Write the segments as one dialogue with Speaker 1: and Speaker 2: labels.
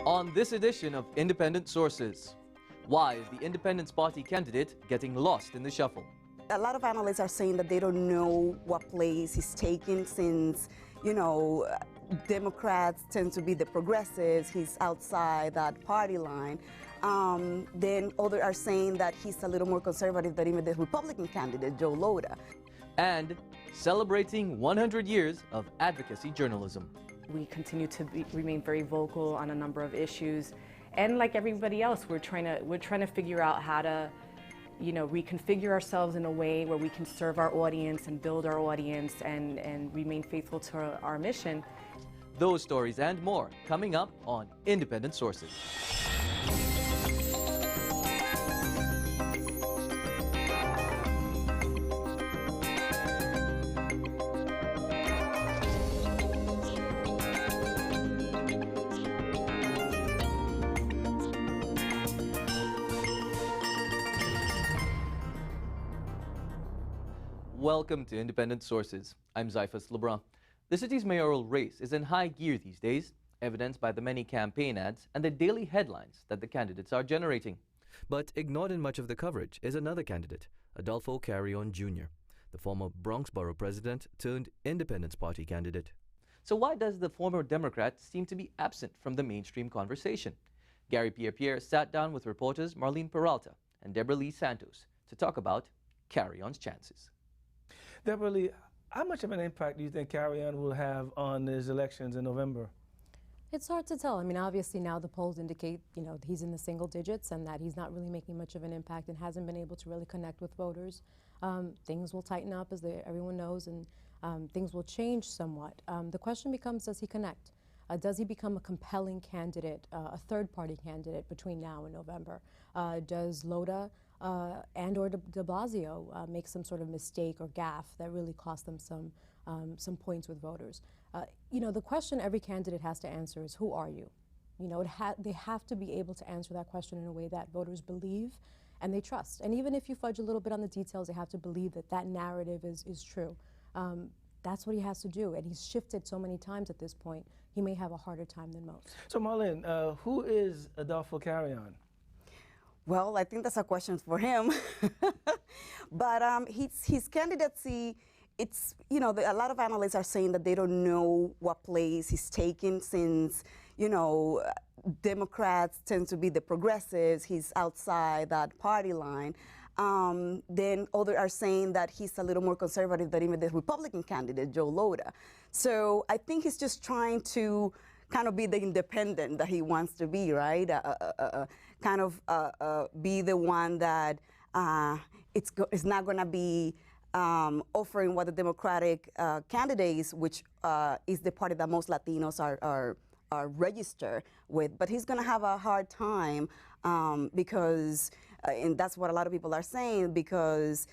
Speaker 1: On this edition of Independent Sources, why is the Independence Party candidate getting lost in the shuffle?
Speaker 2: A lot of analysts are saying that they don't know what place he's taking since, Democrats tend to be the progressives. He's outside that party line. Then others are saying that he's a little more conservative than even the Republican candidate, Joe Lhota.
Speaker 1: And celebrating 100 years of advocacy journalism.
Speaker 3: We continue to remain very vocal on a number of issues, and like everybody else, we're trying to figure out how to, reconfigure ourselves in a way where we can serve our audience and build our audience and remain faithful to our mission.
Speaker 1: Those stories and more coming up on Independent Sources. Welcome to Independent Sources. I'm Zyphus Lebrun. The city's mayoral race is in high gear these days, evidenced by the many campaign ads and the daily headlines that the candidates are generating. But ignored in much of the coverage is another candidate, Adolfo Carrion Jr., the former Bronx Borough president turned Independence Party candidate. So why does the former Democrat seem to be absent from the mainstream conversation? Gary Pierre-Pierre sat down with reporters Marlene Peralta and Deborah Lee Santos to talk about Carrion's chances.
Speaker 4: Deborah Lee, how much of an impact do you think Carrion will have on his elections in November?
Speaker 5: It's hard to tell. I mean, obviously now the polls indicate, he's in the single digits and that he's not really making much of an impact and hasn't been able to really connect with voters. Things will tighten up, as everyone knows, and things will change somewhat. The question becomes, does he connect? Does he become a compelling candidate, a third-party candidate between now and November? Does Lhota and or de Blasio make some sort of mistake or gaffe that really cost them some points with voters? The question every candidate has to answer is, who are you? They have to be able to answer that question in a way that voters believe and they trust. And even if you fudge a little bit on the details, they have to believe that that narrative is true. That's what he has to do, and he's shifted so many times at this point, he may have a harder time than most.
Speaker 4: So Marlene, who is Adolfo Carrion?
Speaker 2: Well, I think that's a question for him. But his candidacy, it's, a lot of analysts are saying that they don't know what place he's taking since, Democrats tend to be the progressives. He's outside that party line. Then others are saying that he's a little more conservative than even the Republican candidate, Joe Lhota. So I think he's just trying to kind of be the independent that he wants to be, right? Be the one that it's not going to be offering what the Democratic candidates, which is the party that most Latinos are registered with. But he's going to have a hard time because, and that's what a lot of people are saying, because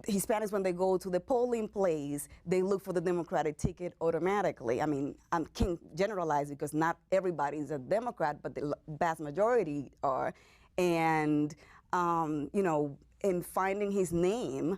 Speaker 2: Hispanics, when they go to the polling place, they look for the Democratic ticket automatically. I mean, I can't generalize because not everybody is a Democrat, but the vast majority are. And, in finding his name,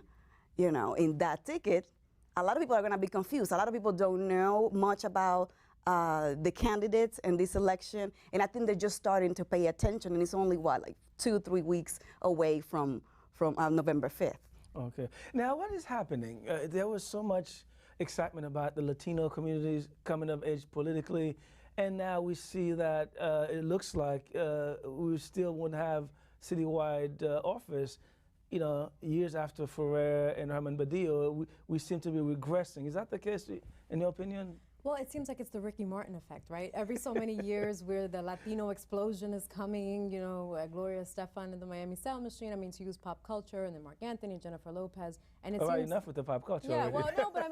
Speaker 2: in that ticket, a lot of people are going to be confused. A lot of people don't know much about the candidates in this election, and I think they're just starting to pay attention, and it's only, 2-3 weeks away from November 5th.
Speaker 4: Okay. Now, what is happening? There was so much excitement about the Latino communities coming of age politically, and now we see that it looks like we still won't have citywide office. Years after Ferrer and Herman Badillo, we seem to be regressing. Is that the case, in your opinion?
Speaker 5: Well, it seems like it's the Ricky Martin effect, right? Every so many years where the Latino explosion is coming, Gloria Estefan and the Miami Sound Machine, to use pop culture, and then Mark Anthony, Jennifer Lopez. And it
Speaker 4: All right,
Speaker 5: seems,
Speaker 4: enough with the pop culture
Speaker 5: yeah,
Speaker 4: already.
Speaker 5: well, no, but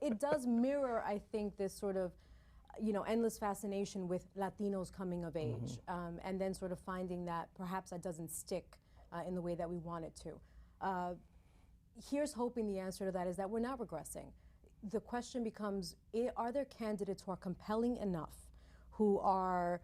Speaker 5: it does mirror, I think, this sort of, endless fascination with Latinos coming of age, and then sort of finding that perhaps that doesn't stick in the way that we want it to. Here's hoping the answer to that is that we're not regressing. The question becomes, are there candidates who are compelling enough, who are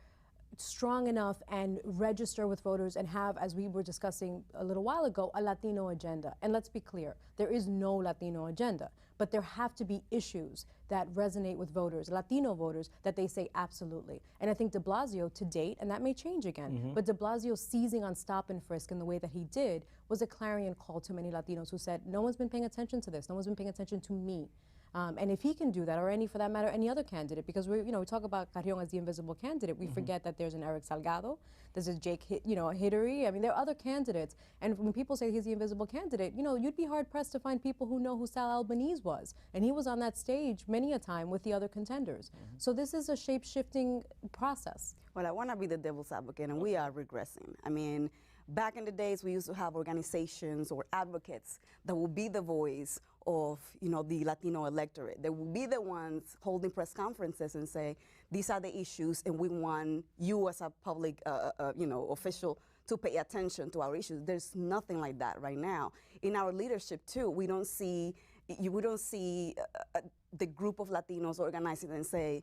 Speaker 5: strong enough and register with voters and have, as we were discussing a little while ago, a Latino agenda. And let's be clear, there is no Latino agenda, but there have to be issues that resonate with voters, Latino voters, that they say absolutely. And I think de Blasio to date, and that may change again, but de Blasio seizing on stop and frisk in the way that he did was a clarion call to many Latinos who said, no one's been paying attention to this, no one's been paying attention to me. And if he can do that, or any, for that matter, any other candidate, because we talk about Carrion as the invisible candidate, we forget that there's an Eric Salgado, there's a Jake, Hidary. I mean, there are other candidates. And when people say he's the invisible candidate, you'd be hard pressed to find people who know who Sal Albanese was, and he was on that stage many a time with the other contenders. So this is a shape-shifting process.
Speaker 2: Well, I want to be the devil's advocate, and we are regressing. I mean, back in the days, we used to have organizations or advocates that would be the voice of, the Latino electorate. They will be the ones holding press conferences and say, these are the issues, and we want you as a public, official to pay attention to our issues. There's nothing like that right now. In our leadership, too, we don't see the group of Latinos organizing and say,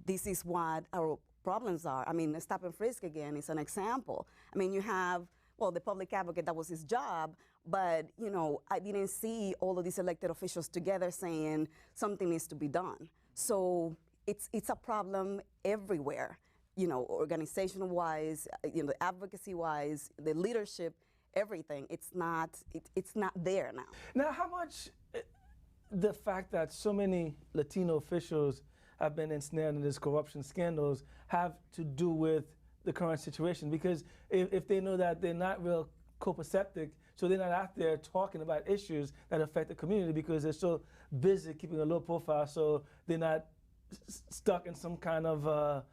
Speaker 2: this is what our problems are. I mean, stop and frisk again is an example. I mean, you have, well, the public advocate, that was his job, but, I didn't see all of these elected officials together saying something needs to be done. So it's a problem everywhere, organization-wise, advocacy-wise, the leadership, everything. It's not there now.
Speaker 4: Now, how much the fact that so many Latino officials have been ensnared in these corruption scandals have to do with the current situation? Because if they know that they're not real copacetic, so they're not out there talking about issues that affect the community because they're so busy keeping a low profile, so they're not stuck in some kind of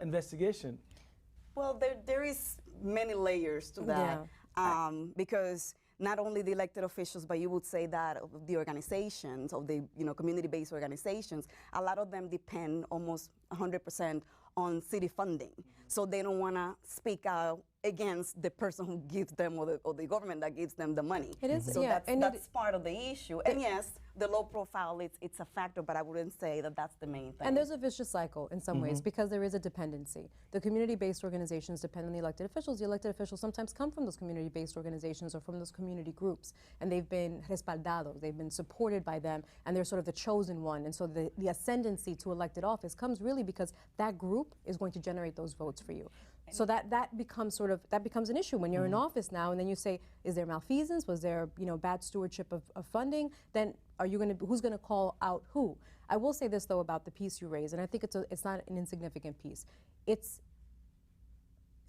Speaker 4: investigation.
Speaker 2: Well, there is many layers to that, because not only the elected officials, but you would say that of the organizations, of the community-based organizations, a lot of them depend almost 100% on city funding. So they don't want to speak out against the person who gives them or the government that gives them the money.
Speaker 5: It is,
Speaker 2: so that's part of the issue. And yes, the low profile, it's a factor, but I wouldn't say that that's the main thing.
Speaker 5: And there's a vicious cycle in some ways because there is a dependency. The community-based organizations depend on the elected officials. The elected officials sometimes come from those community-based organizations or from those community groups, and they've been respaldados, they've been supported by them, and they're sort of the chosen one. And so the ascendancy to elected office comes really because that group is going to generate those votes for you. So that becomes an issue when you're in office now, and then you say, is there malfeasance? Was there bad stewardship of funding? Then who's going to call out who? I will say this though about the piece you raised, and I think it's not an insignificant piece. It's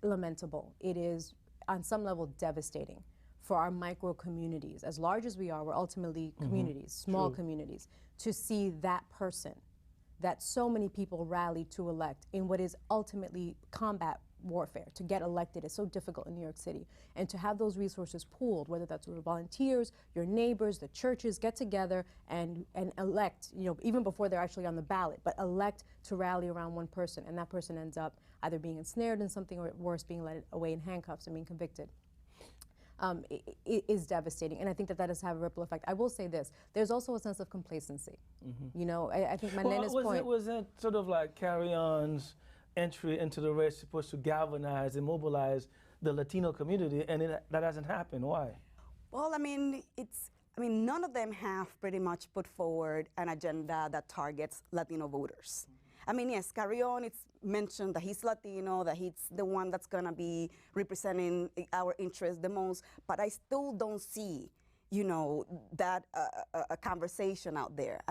Speaker 5: lamentable. It is on some level devastating for our micro communities. As large as we are, we're ultimately communities, small communities, to see that person that so many people rallied to elect in what is ultimately combat warfare. To get elected is so difficult in New York City, and to have those resources pooled, whether that's with volunteers, your neighbors, the churches, get together and elect, even before they're actually on the ballot, but elect to rally around one person, and that person ends up either being ensnared in something or worse, being led away in handcuffs and being convicted. It is devastating, and I think that has had a ripple effect. I will say this: there's also a sense of complacency. I think Manena's point.
Speaker 4: Was it sort of like Carrion's entry into the race supposed to galvanize and mobilize the Latino community, and that hasn't happened? Why?
Speaker 2: Well, none of them have pretty much put forward an agenda that targets Latino voters. Yes, Carrion, it's mentioned that he's Latino, that he's the one that's going to be representing our interests the most, but I still don't see, that a conversation out there.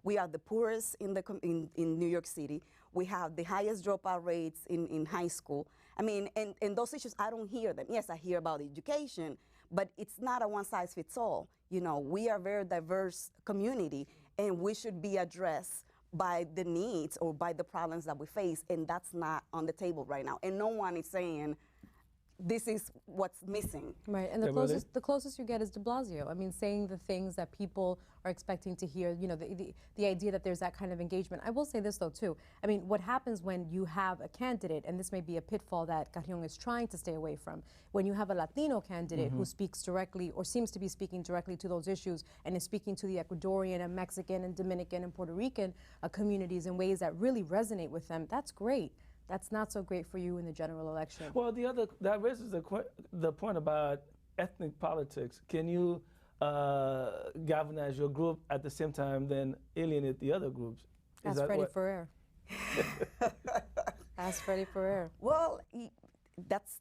Speaker 2: We are the poorest in New York City. We have the highest dropout rates in high school. And those issues, I don't hear them. Yes, I hear about education, but it's not a one-size-fits-all. We are a very diverse community, and we should be addressed by the needs or by the problems that we face, and that's not on the table right now. And no one is saying, this is what's missing.
Speaker 5: Right, and the closest you get is de Blasio. Saying the things that people are expecting to hear, the idea that there's that kind of engagement. I will say this though too, what happens when you have a candidate, and this may be a pitfall that Carrion is trying to stay away from, when you have a Latino candidate who speaks directly or seems to be speaking directly to those issues and is speaking to the Ecuadorian and Mexican and Dominican and Puerto Rican communities in ways that really resonate with them, that's great. That's not so great for you in the general election.
Speaker 4: Well, that raises the point about ethnic politics. Can you galvanize your group at the same time then alienate the other groups?
Speaker 5: Ask Freddie Ferrer. Ask Freddie Ferrer.
Speaker 2: Well, that's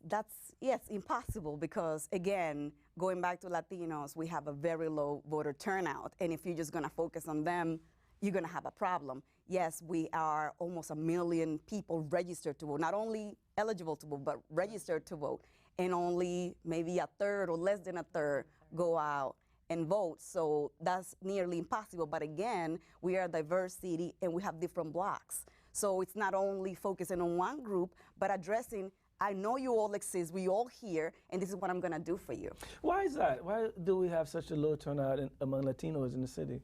Speaker 2: yes, impossible, because again, going back to Latinos, we have a very low voter turnout, and if you're just going to focus on them, you're going to have a problem. Yes, we are almost 1 million people registered to vote, not only eligible to vote, but registered to vote, and only maybe a third or less than a third go out and vote. So that's nearly impossible. But again, we are a diverse city and we have different blocks. So it's not only focusing on one group, but addressing, I know you all exist, we all here, and this is what I'm going to do for you.
Speaker 4: Why is that? Why do we have such a low turnout among Latinos in the city?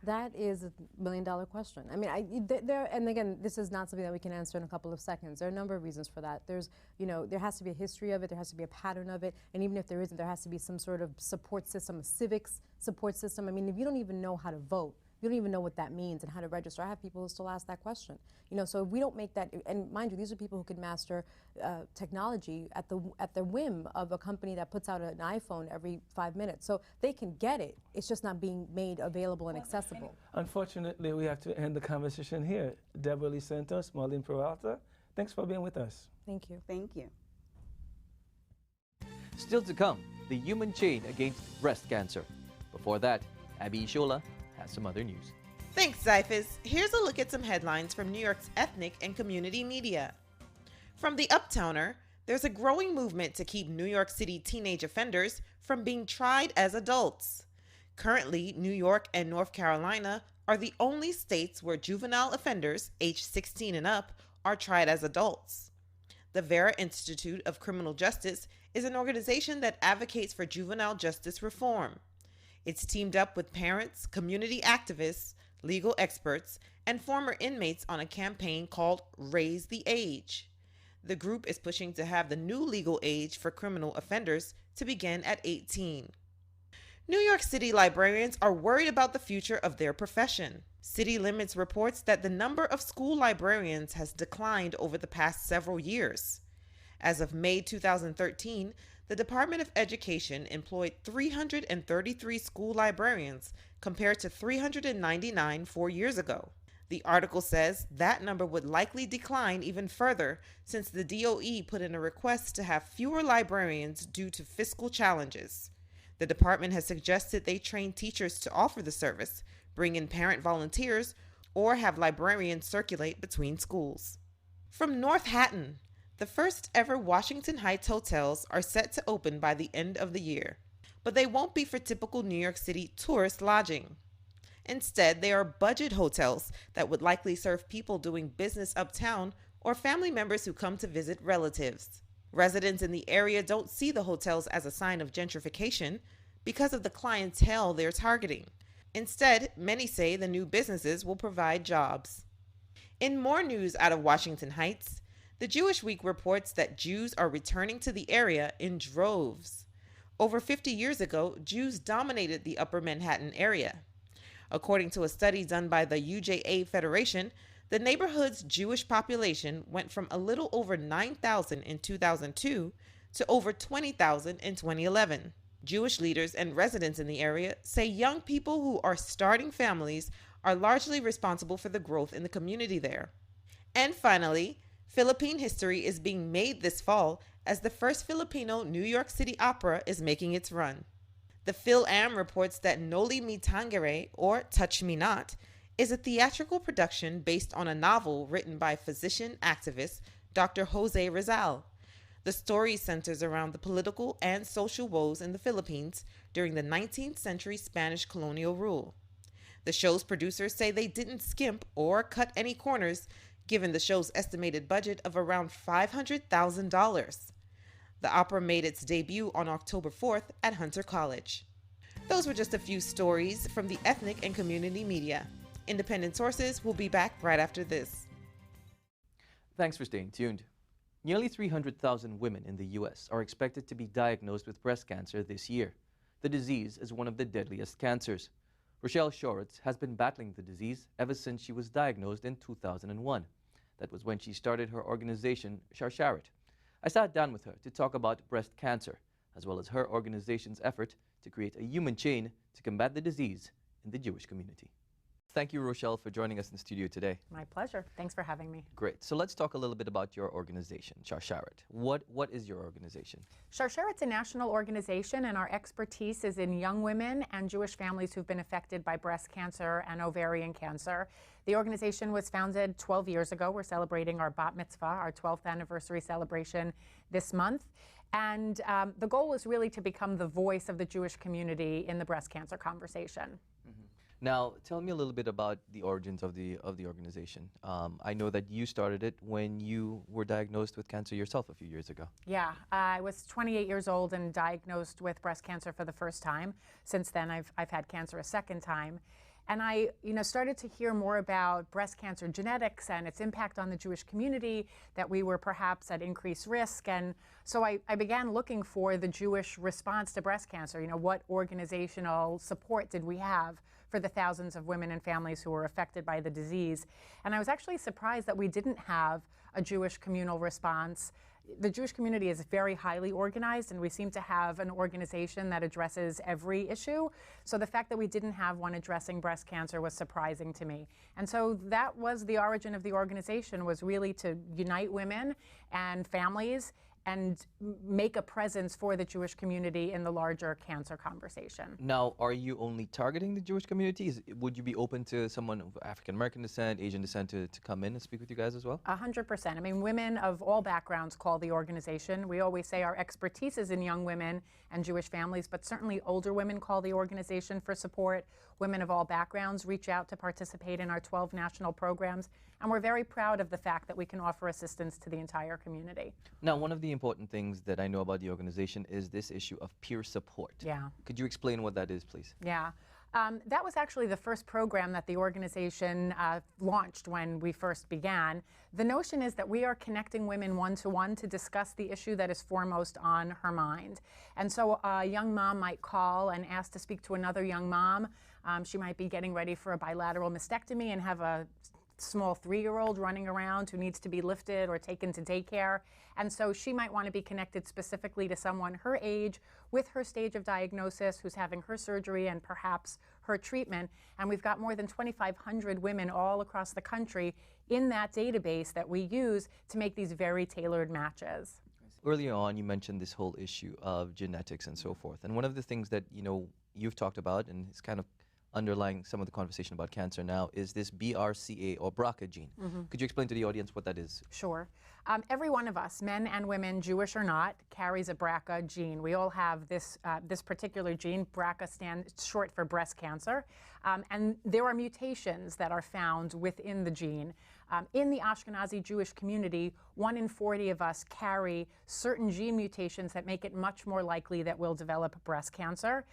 Speaker 5: That is $1 million question. I mean, and again, this is not something that we can answer in a couple of seconds. There are a number of reasons for that. There's, there has to be a history of it, there has to be a pattern of it, and even if there isn't, there has to be some sort of support system, a civics support system. I mean, if you don't even know how to vote, you don't even know what that means and how to register. I have people who still ask that question. So if we don't make that, and mind you, these are people who can master technology at the whim of a company that puts out an iPhone every 5 minutes. So they can get it. It's just not being made available and accessible.
Speaker 4: Unfortunately, we have to end the conversation here. Deborah Lee Santos, Marlene Peralta, thanks for being with us.
Speaker 5: Thank you.
Speaker 2: Thank you.
Speaker 1: Still to come, the human chain against breast cancer. Before that, Abby Ishola has some other news.
Speaker 6: Thanks, Zyphus. Here's a look at some headlines from New York's ethnic and community media. From the Uptowner, there's a growing movement to keep New York City teenage offenders from being tried as adults. Currently, New York and North Carolina are the only states where juvenile offenders aged 16 and up are tried as adults. The Vera Institute of Criminal Justice is an organization that advocates for juvenile justice reform. It's teamed up with parents, community activists, legal experts, and former inmates on a campaign called Raise the Age. The group is pushing to have the new legal age for criminal offenders to begin at 18. New York City librarians are worried about the future of their profession. City Limits reports that the number of school librarians has declined over the past several years. As of May 2013, the Department of Education employed 333 school librarians compared to 399 4 years ago. The article says that number would likely decline even further since the DOE put in a request to have fewer librarians due to fiscal challenges. The department has suggested they train teachers to offer the service, bring in parent volunteers, or have librarians circulate between schools. From North Hatton, the first ever Washington Heights hotels are set to open by the end of the year, but they won't be for typical New York City tourist lodging. Instead, they are budget hotels that would likely serve people doing business uptown or family members who come to visit relatives. Residents in the area don't see the hotels as a sign of gentrification because of the clientele they're targeting. Instead, many say the new businesses will provide jobs. In more news out of Washington Heights, the Jewish Week reports that Jews are returning to the area in droves. Over 50 years ago, Jews dominated the Upper Manhattan area. According to a study done by the UJA Federation, the neighborhood's Jewish population went from a little over 9,000 in 2002 to over 20,000 in 2011. Jewish leaders and residents in the area say young people who are starting families are largely responsible for the growth in the community there. And finally, Philippine history is being made this fall as the first Filipino New York City opera is making its run. The Phil-Am reports that Noli Me Tangere, or Touch Me Not, is a theatrical production based on a novel written by physician activist Dr. Jose Rizal. The story centers around the political and social woes in the Philippines during the 19th century Spanish colonial rule. The show's producers say they didn't skimp or cut any corners, given the show's estimated budget of around $500,000. The opera made its debut on October 4th at Hunter College. Those were just a few stories from the ethnic and community media. Independent Sources will be back right after this.
Speaker 1: Thanks for staying tuned. Nearly 300,000 women in the U.S. are expected to be diagnosed with breast cancer this year. The disease is one of the deadliest cancers. Rochelle Sharsheret has been battling the disease ever since she was diagnosed in 2001. That was when she started her organization, Sharsheret. I sat down with her to talk about breast cancer, as well as her organization's effort to create a human chain to combat the disease in the Jewish community. Thank you, Rochelle, for joining us in the studio today.
Speaker 7: My pleasure. Thanks for having me.
Speaker 1: Great. So let's talk a little bit about your organization, Sharsheret. What is your organization?
Speaker 7: Sharsheret's a national organization, and our expertise is in young women and Jewish families who've been affected by breast cancer and ovarian cancer. The organization was founded 12 years ago. We're celebrating our bat mitzvah, our 12th anniversary celebration this month. And the goal was really to become the voice of the Jewish community in the breast cancer conversation.
Speaker 1: Now, tell me a little bit about the origins of the organization. I know that you started it when you were diagnosed with cancer yourself a few years ago.
Speaker 7: Yeah, I was 28 years old and diagnosed with breast cancer for the first time. Since then, I've had cancer a second time. And I started to hear more about breast cancer genetics and its impact on the Jewish community, that we were perhaps at increased risk. And so I began looking for the Jewish response to breast cancer. What organizational support did we have for the thousands of women and families who were affected by the disease? And I was actually surprised that we didn't have a Jewish communal response. The Jewish community is very highly organized, and we seem to have an organization that addresses every issue. So the fact that we didn't have one addressing breast cancer was surprising to me. And so that was the origin of the organization, was really to unite women and families and make a presence for the Jewish community in the larger cancer conversation.
Speaker 1: Now, are you only targeting the Jewish communities? Would you be open to someone of African-American descent, Asian descent to come in and speak with you guys as well?
Speaker 7: 100%. I mean, women of all backgrounds call the organization. We always say our expertise is in young women and Jewish families, but certainly older women call the organization for support. Women of all backgrounds reach out to participate in our 12 national programs, and we're very proud of the fact that we can offer assistance to the entire community.
Speaker 1: Now, one of the important things that I know about the organization is this issue of peer support.
Speaker 7: Yeah.
Speaker 1: Could you explain what that is, please?
Speaker 7: Yeah. That was actually the first program that the organization launched when we first began. The notion is that we are connecting women one-to-one to discuss the issue that is foremost on her mind. And so a young mom might call and ask to speak to another young mom. She might be getting ready for a bilateral mastectomy and have a small 3-year-old running around who needs to be lifted or taken to daycare. And so she might want to be connected specifically to someone her age with her stage of diagnosis who's having her surgery and perhaps her treatment. And we've got more than 2,500 women all across the country in that database that we use to make these very tailored matches.
Speaker 1: Earlier on, you mentioned this whole issue of genetics and so forth. And one of the things that you've talked about, and it's kind of underlying some of the conversation about cancer now, is this BRCA or BRCA gene. Could you explain to the audience what that is?
Speaker 7: Sure. Every one of us, men and women, Jewish or not, carries a BRCA gene. We all have this particular gene. BRCA stands short for breast cancer. And there are mutations that are found within the gene. In the Ashkenazi Jewish community, 1 in 40 of us carry certain gene mutations that make it much more likely that we'll develop breast cancer.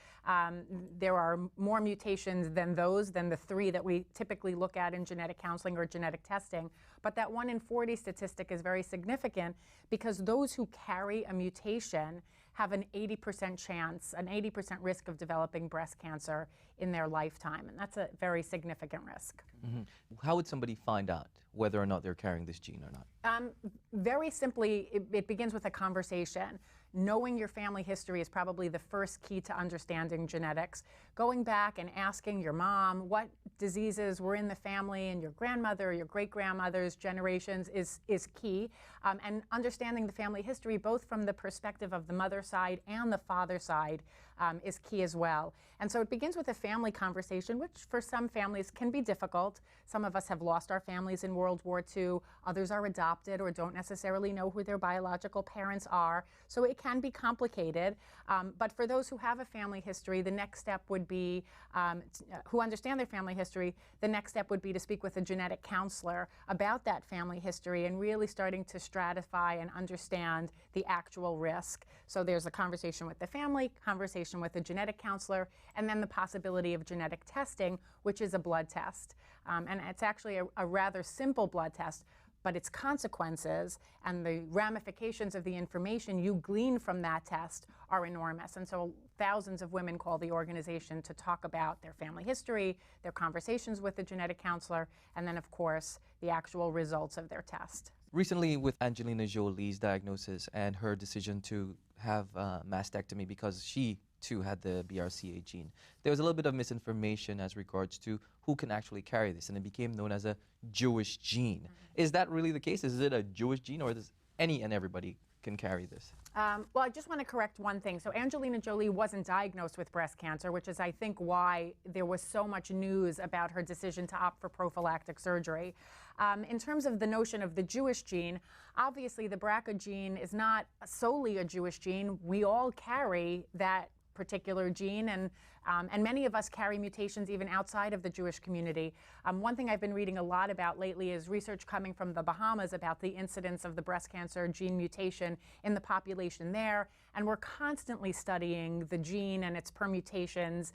Speaker 7: There are more mutations than the 3 that we typically look at in genetic counseling or genetic testing. But that 1 in 40 statistic is very significant because those who carry a mutation have an 80% chance, an 80% risk of developing breast cancer in their lifetime. And that's a very significant risk.
Speaker 1: How would somebody find out whether or not they're carrying this gene or not?
Speaker 7: Very simply, it begins with a conversation. Knowing your family history is probably the first key to understanding genetics. Going back and asking your mom what diseases were in the family and your grandmother or your great-grandmother's generations is key. And understanding the family history, both from the perspective of the mother side and the father side, is key as well. And so it begins with a family conversation, which for some families can be difficult. Some of us have lost our families in World War II. Others are adopted or don't necessarily know who their biological parents are. So it can be complicated. But for those who have a family history, the next step would be, who understand their family history, the next step would be to speak with a genetic counselor about that family history and really starting to stratify and understand the actual risk. So there's a conversation with the family, conversation with a genetic counselor, and then the possibility of genetic testing, which is a blood test. And it's actually a rather simple blood test. but its consequences and the ramifications of the information you glean from that test are enormous. And so thousands of women call the organization to talk about their family history, their conversations with the genetic counselor, and then, of course, the actual results of their test.
Speaker 1: Recently, with Angelina Jolie's diagnosis and her decision to have mastectomy because she too had the BRCA gene, there was a little bit of misinformation as regards to who can actually carry this, and it became known as a Jewish gene. Mm-hmm. Is that really the case? Is it a Jewish gene, or does any and everybody can carry this?
Speaker 7: Well, I just want to correct one thing. So Angelina Jolie wasn't diagnosed with breast cancer, which is, I think, why there was so much news about her decision to opt for prophylactic surgery. In terms of the notion of the Jewish gene, obviously the BRCA gene is not solely a Jewish gene. We all carry that particular gene, and many of us carry mutations even outside of the Jewish community. One thing I've been reading a lot about lately is research coming from the Bahamas about the incidence of the breast cancer gene mutation in the population there, and we're constantly studying the gene and its permutations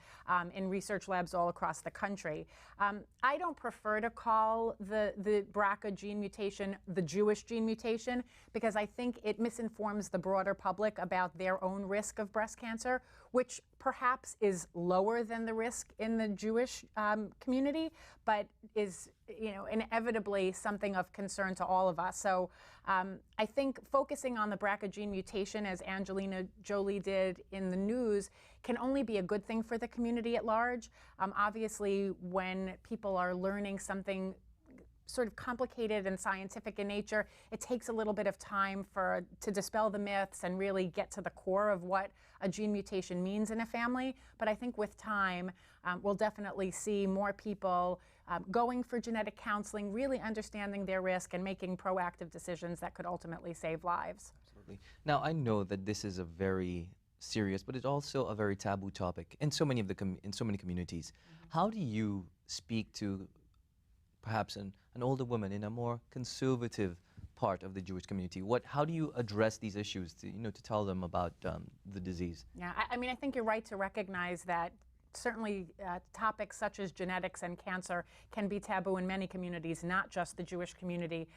Speaker 7: in research labs all across the country. I don't prefer to call the BRCA gene mutation the Jewish gene mutation, because I think it misinforms the broader public about their own risk of breast cancer, which perhaps is lower than the risk in the Jewish community, but is, inevitably something of concern to all of us. So I think focusing on the BRCA gene mutation, as Angelina Jolie did in the news, can only be a good thing for the community at large. Obviously, when people are learning something sort of complicated and scientific in nature, it takes a little bit of time to dispel the myths and really get to the core of what a gene mutation means in a family. But I think with time, we'll definitely see more people going for genetic counseling, really understanding their risk and making proactive decisions that could ultimately save lives.
Speaker 1: Absolutely. Now, I know that this is a very serious, but it's also a very taboo topic in so many of in so many communities. Mm-hmm. How do you speak to perhaps an older woman in a more conservative part of the Jewish community? How do you address these issues to tell them about the disease?
Speaker 7: Yeah, I mean, I think you're right to recognize that certainly topics such as genetics and cancer can be taboo in many communities, not just the Jewish community.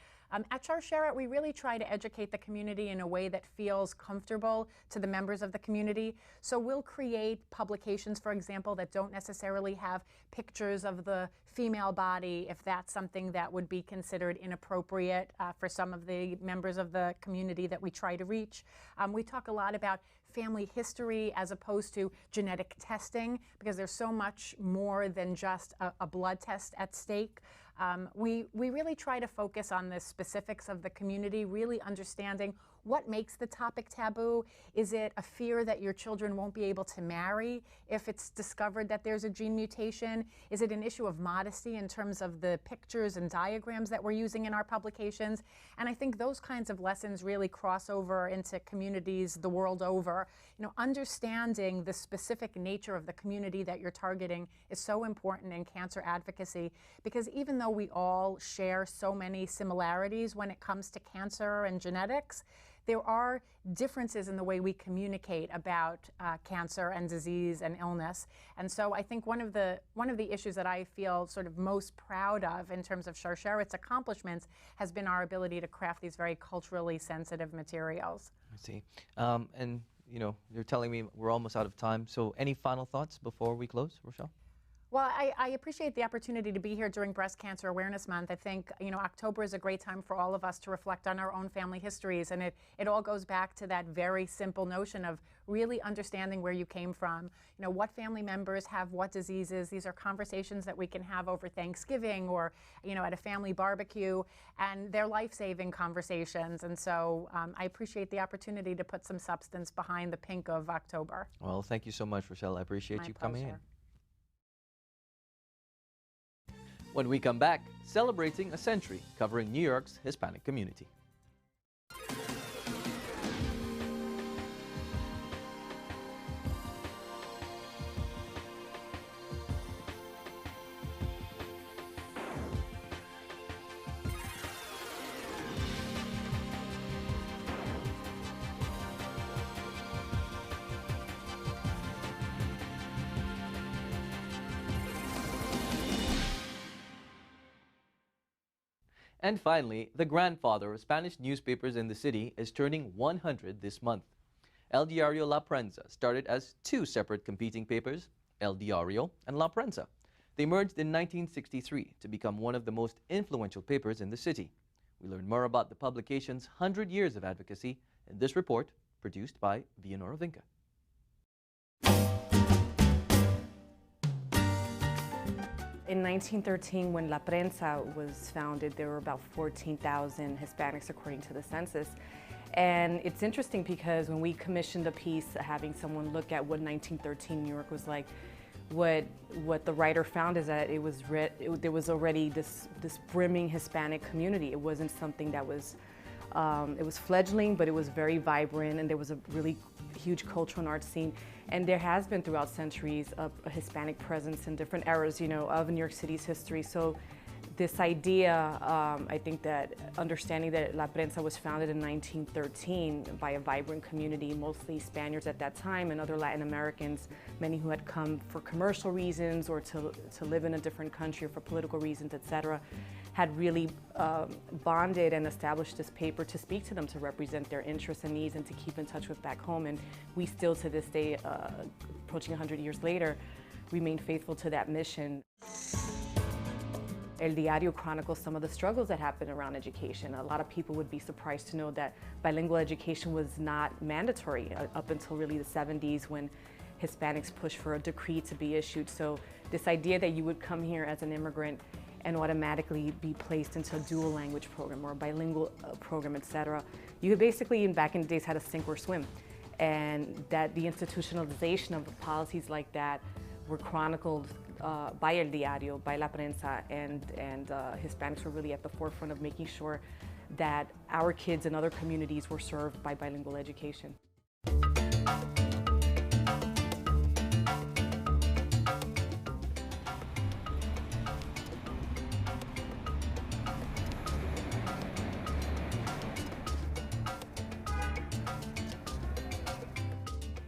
Speaker 7: At Sharsheret, we really try to educate the community in a way that feels comfortable to the members of the community. So we'll create publications, for example, that don't necessarily have pictures of the female body, if that's something that would be considered inappropriate for some of the members of the community that we try to reach. We talk a lot about family history as opposed to genetic testing, because there's so much more than just a blood test at stake. We really try to focus on the specifics of the community, really understanding what makes the topic taboo. Is it a fear that your children won't be able to marry if it's discovered that there's a gene mutation? Is it an issue of modesty in terms of the pictures and diagrams that we're using in our publications? And I think those kinds of lessons really cross over into communities the world over. Understanding the specific nature of the community that you're targeting is so important in cancer advocacy, because even though we all share so many similarities when it comes to cancer and genetics, there are differences in the way we communicate about cancer and disease and illness. And so I think one of the issues that I feel sort of most proud of in terms of Sharsheret's accomplishments has been our ability to craft these very culturally sensitive materials.
Speaker 1: I see. And you're telling me we're almost out of time. So any final thoughts before we close, Rochelle?
Speaker 7: Well, I appreciate the opportunity to be here during Breast Cancer Awareness Month. I think, October is a great time for all of us to reflect on our own family histories, and it all goes back to that very simple notion of really understanding where you came from. What family members have what diseases. These are conversations that we can have over Thanksgiving or, at a family barbecue, and they're life-saving conversations. And so I appreciate the opportunity to put some substance behind the pink of October.
Speaker 1: Well, thank you so much, Rochelle. I appreciate you coming in. When we come back, celebrating a century, covering New York's Hispanic community. And finally, the grandfather of Spanish newspapers in the city is turning 100 this month. El Diario La Prensa started as two separate competing papers, El Diario and La Prensa. They merged in 1963 to become one of the most influential papers in the city. We learn more about the publication's 100 years of advocacy in this report produced by Vianora Vinca.
Speaker 3: In 1913, when La Prensa was founded, there were about 14,000 Hispanics according to the census. And it's interesting because when we commissioned a piece having someone look at what 1913 New York was like, what the writer found is that there was already this brimming Hispanic community. It wasn't something that was, it was fledgling, but it was very vibrant, and there was a really huge cultural and art scene. And there has been throughout centuries a Hispanic presence in different eras, you know, of New York City's history. So this idea, I think that understanding that La Prensa was founded in 1913 by a vibrant community, mostly Spaniards at that time and other Latin Americans, many who had come for commercial reasons or to live in a different country or for political reasons, etc., had really bonded and established this paper to speak to them, to represent their interests and needs and to keep in touch with back home. And we still to this day, approaching 100 years later, remain faithful to that mission. El Diario chronicles some of the struggles that happened around education. A lot of people would be surprised to know that bilingual education was not mandatory up until really the 70s when Hispanics pushed for a decree to be issued. So this idea that you would come here as an immigrant and automatically be placed into a dual language program or a bilingual program, etc. You basically, back in the days, had to sink or swim. And that the institutionalization of policies like that were chronicled by El Diario, by La Prensa, and Hispanics were really at the forefront of making sure that our kids and other communities were served by bilingual education.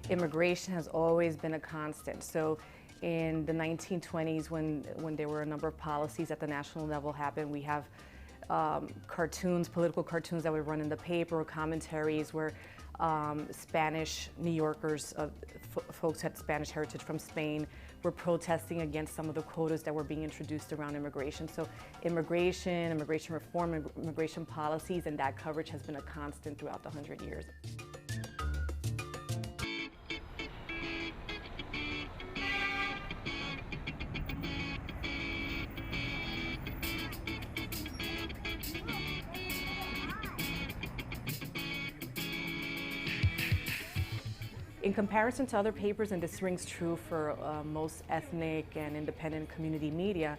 Speaker 3: Immigration has always been a constant. So in the 1920s, when there were a number of policies at the national level happen, we have cartoons, political cartoons that would run in the paper, or commentaries where Spanish New Yorkers, folks had Spanish heritage from Spain, were protesting against some of the quotas that were being introduced around immigration. So immigration reform, immigration policies, and that coverage has been a constant throughout the 100 years. In comparison to other papers, and this rings true for most ethnic and independent community media,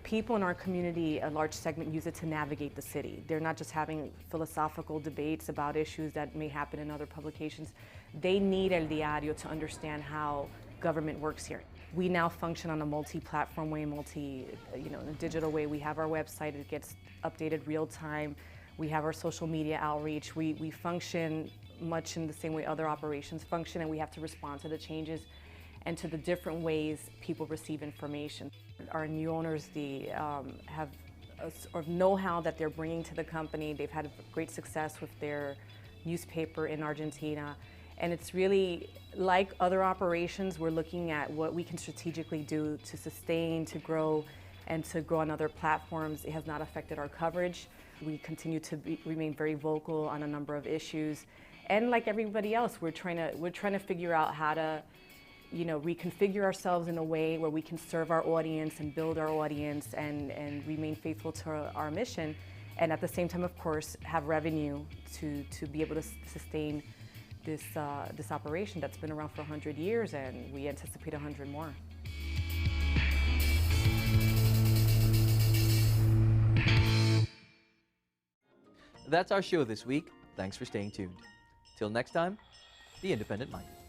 Speaker 3: people in our community, a large segment, use it to navigate the city. They're not just having philosophical debates about issues that may happen in other publications. They need El Diario to understand how government works here. We now function on a multi-platform way, in a digital way. We have our website, it gets updated real time. We have our social media outreach. We function much in the same way other operations function, and we have to respond to the changes and to the different ways people receive information. Our new owners have a sort of know-how that they're bringing to the company. They've had great success with their newspaper in Argentina, and it's really like other operations. We're looking at what we can strategically do to sustain, to grow, and to grow on other platforms. It has not affected our coverage. We continue to remain very vocal on a number of issues. And like everybody else, we're trying to figure out how to, reconfigure ourselves in a way where we can serve our audience and build our audience and remain faithful to our mission, and at the same time, of course, have revenue to be able to sustain this operation that's been around for 100 years, and we anticipate 100 more.
Speaker 1: That's our show this week. Thanks for staying tuned. Till next time, be independent-minded.